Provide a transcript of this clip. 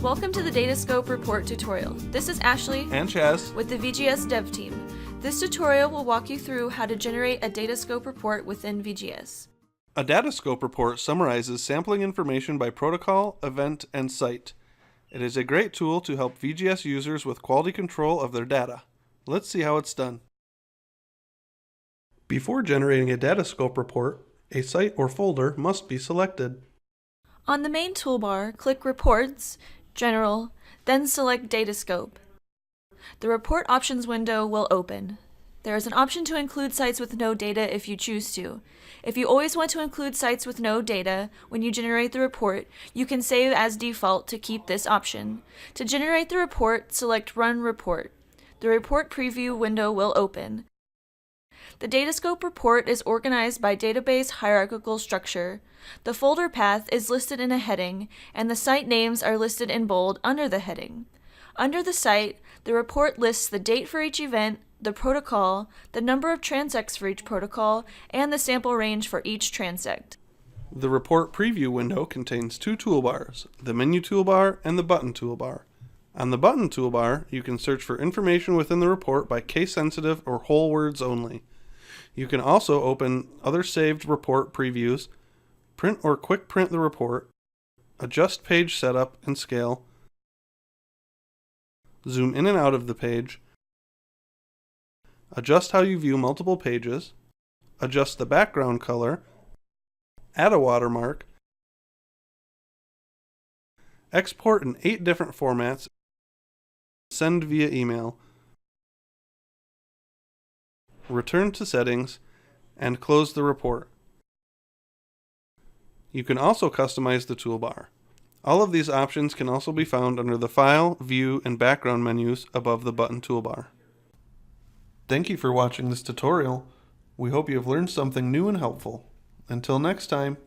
Welcome to the Datascope report tutorial. This is Ashley and Chaz with the VGS dev team. This tutorial will walk you through how to generate a Datascope report within VGS. A Datascope report summarizes sampling information by protocol, event, and site. It is a great tool to help VGS users with quality control of their data. Let's see how it's done. Before generating a Datascope report, a site or folder must be selected. On the main toolbar, click Reports, General, then select Datascope. The Report Options window will open. There is an option to include sites with no data if you choose to. If you always want to include sites with no data when you generate the report, you can save as default to keep this option. To generate the report, select Run Report. The Report Preview window will open. The Datascope report is organized by database hierarchical structure. The folder path is listed in a heading, and the site names are listed in bold under the heading. Under the site, the report lists the date for each event, the protocol, the number of transects for each protocol, and the sample range for each transect. The Report Preview window contains two toolbars, the Menu toolbar and the Button toolbar. On the Button toolbar, you can search for information within the report by case-sensitive or whole words only. You can also open other saved report previews, print or quick print the report, adjust page setup and scale, zoom in and out of the page, adjust how you view multiple pages, adjust the background color, add a watermark, export in 8 different formats, send via email, return to settings, and close the report. You can also customize the toolbar. All of these options can also be found under the File, View, and Background menus above the Button toolbar. Thank you for watching this tutorial. We hope you have learned something new and helpful. Until next time.